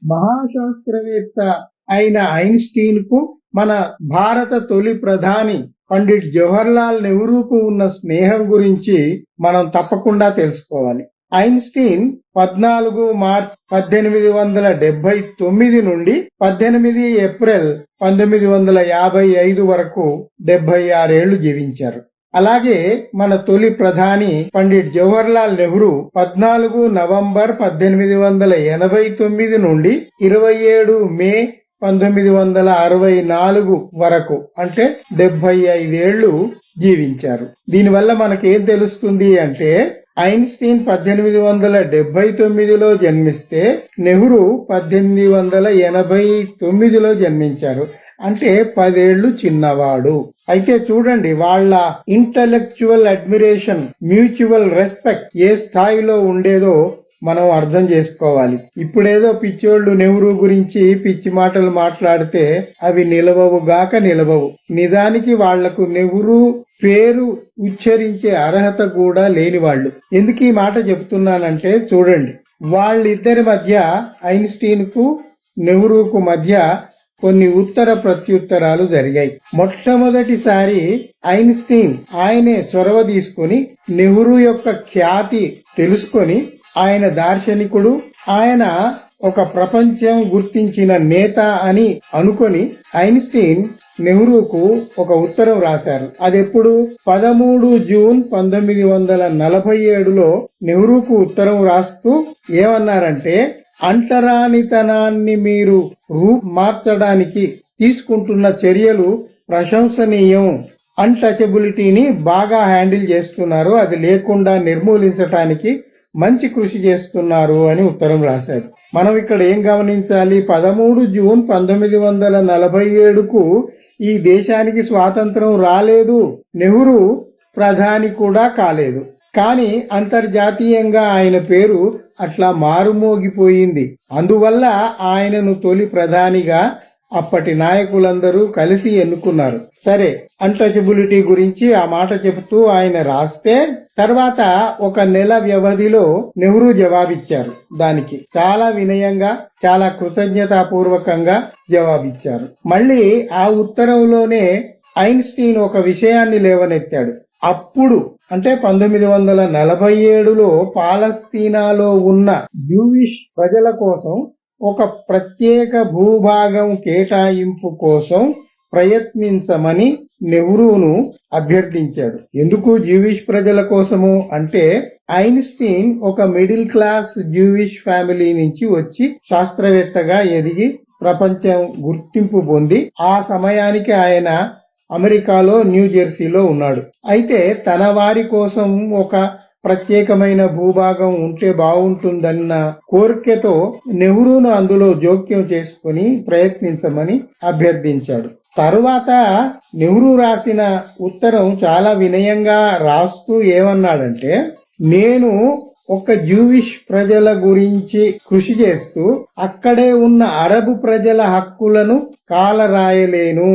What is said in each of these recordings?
మహాశాస్త్రవేత్త అయిన ఐన్స్టీన్ కు మన భారత తొలి ప్రధాని పండిట్ జవహర్లాల్ నెహ్రూకు ఉన్న స్నేహం గురించి మనం తప్పకుండా తెలుసుకోవాలి. ఐన్స్టీన్ 14 మార్చ్ 1879 నుండి 18 ఏప్రిల్ 1955 వరకు 76 ఏళ్లు జీవించారు. అలాగే మన తొలి ప్రధాని పండిట్ జవహర్లాల్ నెహ్రూ 14 నవంబర్ 1889 నుండి 27 మే 1964 వరకు అంటే 75 ఏళ్లు జీవించారు. దీనివల్ల మనకేం తెలుస్తుంది అంటే ఐన్స్టీన్ 1879లో జన్మిస్తే నెహ్రూ 1889లో జన్మించారు. అంటే 10 ఏళ్లు చిన్నవాడు. అయితే చూడండి, వాళ్ళ ఇంటలెక్చువల్ అడ్మిరేషన్, మ్యూచువల్ రెస్పెక్ట్ ఏ స్థాయిలో ఉండేదో మనం అర్థం చేసుకోవాలి. ఇప్పుడేదో పిచ్చోళ్లు నెహ్రూ గురించి పిచ్చి మాటలు మాట్లాడితే అవి నిలవవుగాక నిలవవు. నిజానికి వాళ్లకు నెహ్రూ పేరు ఉచ్చరించే అర్హత కూడా లేని వాళ్ళు. ఎందుకు ఈ మాట చెప్తున్నానంటే చూడండి, వాళ్ళిద్దరి మధ్య, ఐన్స్టీన్ కు నెహ్రూకు మధ్య కొన్ని ఉత్తర ప్రత్యుత్తరాలు జరిగాయి. మొట్టమొదటిసారి ఐన్స్టీన్ ఆయనే చొరవ తీసుకుని నెహ్రూ యొక్క ఖ్యాతి తెలుసుకొని, ఆయన దార్శనికుడు, ఆయన ఒక ప్రపంచం గుర్తించిన నేత అని అనుకొని ఐన్స్టీన్ నెహ్రూకు ఒక ఉత్తరం రాశారు. అదెప్పుడు 13 జూన్ 1947లో నెహ్రూకు ఉత్తరం రాస్తూ ఏమన్నారంటే, అంటరానితనాన్ని మీరు మార్చడానికి తీసుకుంటున్న చర్యలు ప్రశంసనీయం. అన్టచబిలిటీని బాగా హ్యాండిల్ చేస్తున్నారు, అది లేకుండా నిర్మూలించటానికి మంచి కృషి చేస్తున్నారు అని ఉత్తరం రాశాడు. మనం ఇక్కడ ఏం గమనించాలి, 13 జూన్ 1947కు ఈ దేశానికి స్వాతంత్రం రాలేదు, నెహ్రూ ప్రధాని కూడా కాలేదు. కానీ అంతర్జాతీయంగా ఆయన పేరు అట్లా మారుమోగిపోయింది. అందువల్ల ఆయనను తొలి ప్రధానిగా అప్పటి నాయకులందరూ కలిసి ఎన్నుకున్నారు. సరే, అన్టచబిలిటీ గురించి ఆ మాట చెబుతూ ఆయన రాస్తే తర్వాత 1 నెల వ్యవధిలో నెహ్రూ జవాబిచ్చారు. దానికి చాలా వినయంగా, చాలా కృతజ్ఞతాపూర్వకంగా జవాబిచ్చారు. మళ్ళీ ఆ ఉత్తరంలోనే ఐన్స్టీన్ ఒక విషయాన్ని లేవనెత్తాడు. అప్పుడు అంటే 1947లో పాలస్తీనాలో ఉన్న జూయిష్ ప్రజల కోసం ఒక ప్రత్యేక భూభాగం కేటాయింపు కోసం ప్రయత్నించమని నెహ్రూను అభ్యర్థించాడు. ఎందుకు జూయిష్ ప్రజల కోసము అంటే, ఐన్స్టీన్ ఒక మిడిల్ క్లాస్ జూయిష్ ఫ్యామిలీ నుంచి వచ్చి శాస్త్రవేత్తగా ఎదిగి ప్రపంచం గుర్తింపు పొంది, ఆ సమయానికి ఆయన అమెరికాలో న్యూజెర్సీలో ఉన్నాడు. అయితే తన వారి కోసం ఒక ప్రత్యేకమైన భూభాగం ఉంటే బాగుంటుందన్న కోరికతో నెహ్రూను అందులో జోక్యం చేసుకుని ప్రయత్నించమని అభ్యర్థించాడు. తరువాత నెహ్రూ రాసిన ఉత్తరం చాలా వినయంగా రాస్తూ ఏమన్నాడంటే, నేను ఒక జూయిష్ ప్రజల గురించి కృషి చేస్తూ అక్కడే ఉన్న అరబు ప్రజల హక్కులను కాలరాయలేను,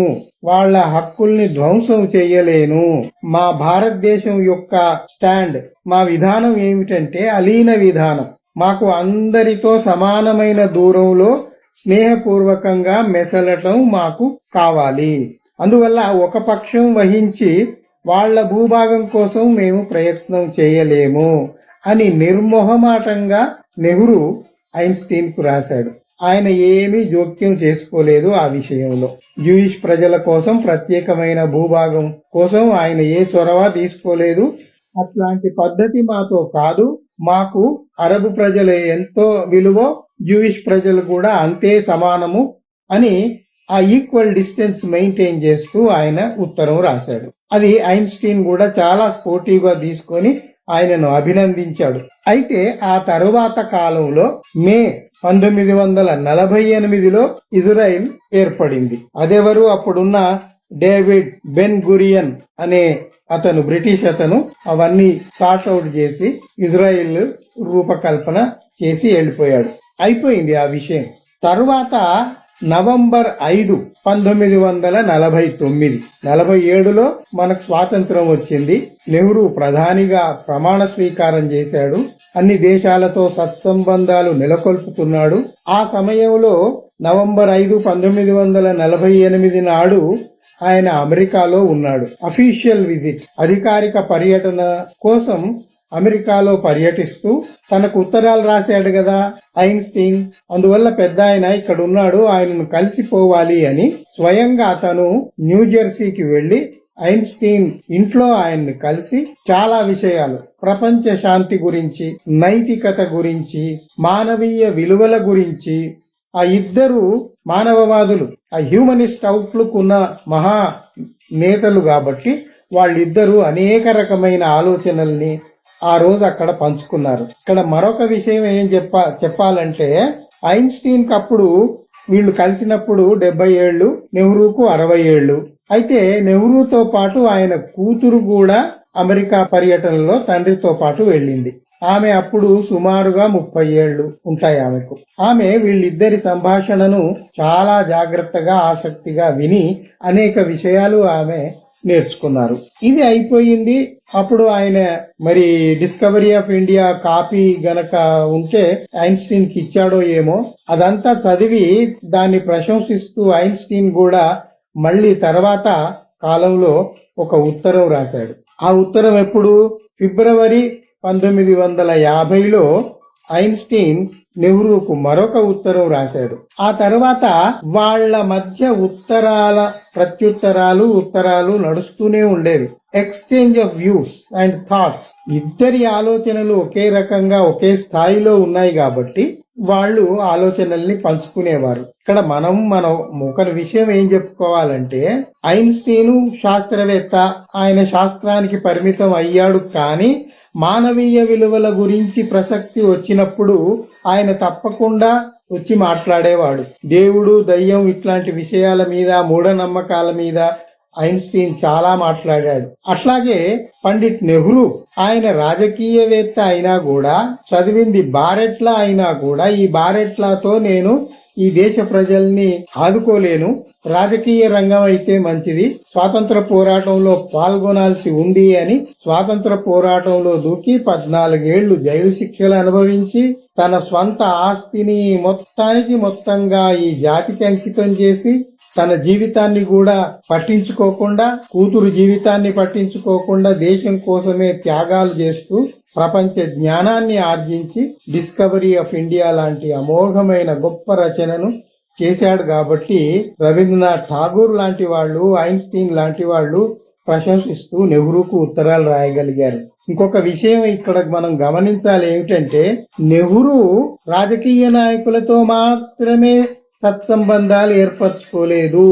వాళ్ల హక్కుల్ని ధ్వంసం చేయలేను. మా భారతదేశం యొక్క స్టాండ్, మా విధానం ఏమిటంటే అలీన విధానం. మాకు అందరితో సమానమైన దూరంలో స్నేహపూర్వకంగా మెసలటం మాకు కావాలి. అందువల్ల ఒక పక్షం వహించి వాళ్ల భూభాగం కోసం మేము ప్రయత్నం చేయలేము అని నిర్మోహమాటంగా నెహ్రూ ఐన్స్టీన్ కు రాశాడు. ఆయన ఏమీ జోక్యం చేసుకోలేదు ఆ విషయంలో. జూయిష్ ప్రజల కోసం ప్రత్యేకమైన భూభాగం కోసం ఆయన ఏ చొరవ తీసుకోలేదు. అట్లాంటి పద్ధతి మాతో కాదు, మాకు అరబు ప్రజలు ఎంతో విలువో జూయిష్ ప్రజలు కూడా అంతే సమానము అని ఆ ఈక్వల్ డిస్టెన్స్ మెయింటైన్ చేస్తూ ఆయన ఉత్తరం రాశాడు. అది ఐన్స్టీన్ కూడా చాలా స్పోర్టివ్ గా తీసుకొని ఆయనను అభినందించాడు. అయితే ఆ తరువాత కాలంలో మే 1948లో ఇజ్రాయిల్ ఏర్పడింది. అదెవరు, అప్పుడున్న డేవిడ్ బెన్ గురియన్ అనే అతను, బ్రిటిష్ అతను అవన్నీ సార్ట్ అవుట్ చేసి ఇజ్రాయిల్ రూపకల్పన చేసి వెళ్ళిపోయాడు. అయిపోయింది ఆ విషయం. తరువాత నవంబర్ 5, 1949, 47లో మనకు స్వాతంత్రం వచ్చింది. నెహ్రూ ప్రధానిగా ప్రమాణ స్వీకారం చేశాడు. అన్ని దేశాలతో సత్సంబంధాలు నెలకొల్పుతున్నాడు. ఆ సమయంలో నవంబర్ 5, 1948 నాడు ఆయన అమెరికాలో ఉన్నాడు. అఫీషియల్ విజిట్, అధికారిక పర్యటన కోసం అమెరికాలో పర్యటిస్తూ తనకు ఉత్తరాలు రాశాడు కదా ఐన్స్టీన్. అందువల్ల పెద్ద ఆయన ఇక్కడ ఉన్నాడు, ఆయనను కలిసిపోవాలి అని స్వయంగా తను న్యూజెర్సీకి వెళ్లి ఐన్స్టీన్ ఇంట్లో ఆయన్ని కలిసి చాలా విషయాలు, ప్రపంచ శాంతి గురించి, నైతికత గురించి, మానవీయ విలువల గురించి, ఆ ఇద్దరు మానవవాదులు, ఆ హ్యూమనిస్ట్ అవుట్లుక్ ఉన్న మహా నేతలు కాబట్టి వాళ్ళిద్దరూ అనేక రకమైన ఆలోచనల్ని ఆ రోజు అక్కడ పంచుకున్నారు. ఇక్కడ మరొక విషయం ఏం చెప్పాలంటే ఐన్స్టీన్ అప్పుడు వీళ్ళు కలిసినప్పుడు 70 ఏళ్లు, నెహ్రూకు 60 ఏళ్లు. అయితే నెహ్రూతో పాటు ఆయన కూతురు కూడా అమెరికా పర్యటనలో తండ్రితో పాటు వెళ్ళింది. ఆమె అప్పుడు సుమారుగా 30 ఏళ్లు ఉంటాయి ఆమెకు. ఆమె వీళ్ళిద్దరి సంభాషణను చాలా జాగ్రత్తగా, ఆసక్తిగా విని అనేక విషయాలు ఆమె నేర్చుకున్నారు. ఇది అయిపోయింది. అప్పుడు ఆయన మరి డిస్కవరీ ఆఫ్ ఇండియా కాపీ గనక ఉంటే ఐన్స్టీన్ కి ఇచ్చాడో ఏమో, అదంతా చదివి దాన్ని ప్రశంసిస్తూ ఐన్స్టీన్ కూడా మళ్ళీ తర్వాత కాలంలో ఒక ఉత్తరం రాశాడు. ఆ ఉత్తరం ఎప్పుడు? ఫిబ్రవరి 1950లో ఐన్స్టీన్ నెహ్రూకు మరొక ఉత్తరం రాశాడు. ఆ తర్వాత వాళ్ల మధ్య ఉత్తరాలు నడుస్తూనే ఉండేవి. Exchange of views and thoughts. ఇద్దరి ఆలోచనలు ఒకే రకంగా, ఒకే స్థాయిలో ఉన్నాయి కాబట్టి వాళ్ళు ఆలోచనల్ని పంచుకునేవారు. ఇక్కడ మనం ఒక విషయం ఏం చెప్పుకోవాలంటే, ఐన్స్టీను శాస్త్రవేత్త, ఆయన శాస్త్రానికి పరిమితం అయ్యాడు. కానీ మానవీయ విలువల గురించి ప్రసక్తి వచ్చినప్పుడు ఆయన తప్పకుండా వచ్చి మాట్లాడేవాడు. దేవుడు, దయ్యం ఇట్లాంటి విషయాల మీద, మూఢనమ్మకాల మీద ఐన్స్టీన్ చాలా మాట్లాడాడు. అట్లాగే పండిట్ నెహ్రూ, ఆయన రాజకీయవేత్త అయినా కూడా, చదివింది బారెట్లా అయినా కూడా, ఈ బారెట్లాతో నేను ఈ దేశ ప్రజల్ని ఆదుకోలేను, రాజకీయ రంగం అయితే మంచిది, స్వాతంత్ర పోరాటంలో పాల్గొనాల్సి ఉంది అని స్వాతంత్ర పోరాటంలో దూకి 14 ఏళ్లు జైలు శిక్షలు అనుభవించి తన స్వంత ఆస్తిని మొత్తంగా ఈ జాతికి అంకితం చేసి, తన జీవితాన్ని కూడా పట్టించుకోకుండా, కూతురు జీవితాన్ని పట్టించుకోకుండా దేశం కోసమే త్యాగాలు చేస్తూ ప్రపంచ జ్ఞానాన్ని ఆర్జించి డిస్కవరీ ఆఫ్ ఇండియా లాంటి అమోఘమైన గొప్ప రచనను చేశాడు. కాబట్టి రవీంద్రనాథ్ ఠాగూర్ లాంటి వాళ్ళు, ఐన్స్టీన్ లాంటి వాళ్ళు ప్రశంసిస్తూ నెహ్రూకు ఉత్తరాలు రాయగలిగారు. ఇంకొక విషయం ఇక్కడ మనం గమనించాలి ఏమిటంటే, నెహ్రూ రాజకీయ నాయకులతో మాత్రమే సత్సంబంధాలు ఏర్పరచుకోలేదు.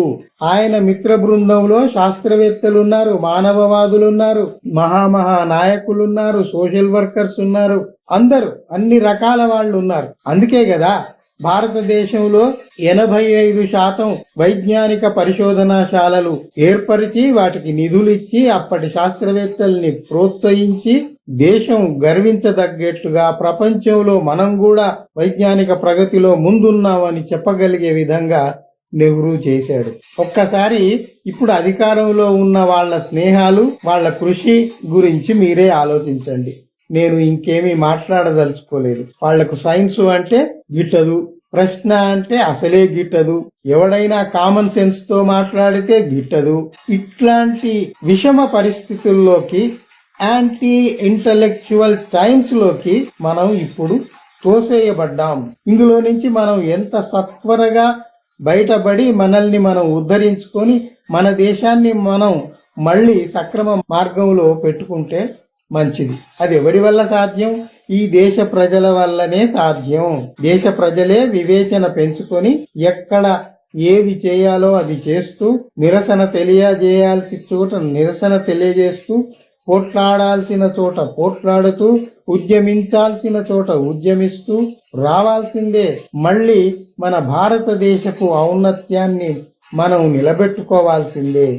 ఆయన మిత్ర బృందంలో శాస్త్రవేత్తలున్నారు, మానవవాదులున్నారు, మహా నాయకులున్నారు, సోషల్ వర్కర్స్ ఉన్నారు, అందరూ అన్ని రకాల వాళ్ళు ఉన్నారు. అందుకే కదా భారతదేశంలో 85% వైజ్ఞానిక పరిశోధనాశాలలు ఏర్పరిచి వాటికి నిధులిచ్చి అప్పటి శాస్త్రవేత్తల్ని ప్రోత్సహించి దేశం గర్వించదగ్గట్టుగా ప్రపంచంలో మనం కూడా వైజ్ఞానిక ప్రగతిలో ముందున్నామని చెప్పగలిగే విధంగా నెహ్రూ చేశాడు. ఒక్కసారి ఇప్పుడు అధికారంలో ఉన్న వాళ్ళ స్నేహాలు, వాళ్ళ కృషి గురించి మీరే ఆలోచించండి. నేను ఇంకేమీ మాట్లాడదలుచుకోలేదు. వాళ్లకు సైన్స్ అంటే గిట్టదు, ప్రశ్న అంటే అసలే గిట్టదు, ఎవడైనా కామన్ సెన్స్ తో మాట్లాడితే గిట్టదు. ఇట్లాంటి విషమ పరిస్థితుల్లోకి, యాంటీ ఇంటలెక్చువల్ టైమ్స్ లోకి మనం ఇప్పుడు తోసేయబడ్డాం. ఇందులో నుంచి మనం ఎంత సత్వరగా బయటపడి మనల్ని మనం ఉద్ధరించుకొని మన దేశాన్ని మనం మళ్ళీ సక్రమ మార్గంలో పెట్టుకుంటే మంచిది. అది ఎవరి వల్ల సాధ్యం? ఈ దేశ ప్రజల వల్లనే సాధ్యం. దేశ ప్రజలే వివేచన పెంచుకొని ఎక్కడ ఏది చేయాలో అది చేస్తూ, నిరసన తెలియజేయాల్సిన చోట నిరసన తెలియజేస్తూ, పోట్లాడాల్సిన చోట పోట్లాడుతూ, ఉద్యమించాల్సిన చోట ఉద్యమిస్తూ రావాల్సిందే. మళ్ళీ మన భారతదేశపు ఔన్నత్యాన్ని మనం నిలబెట్టుకోవాల్సిందే.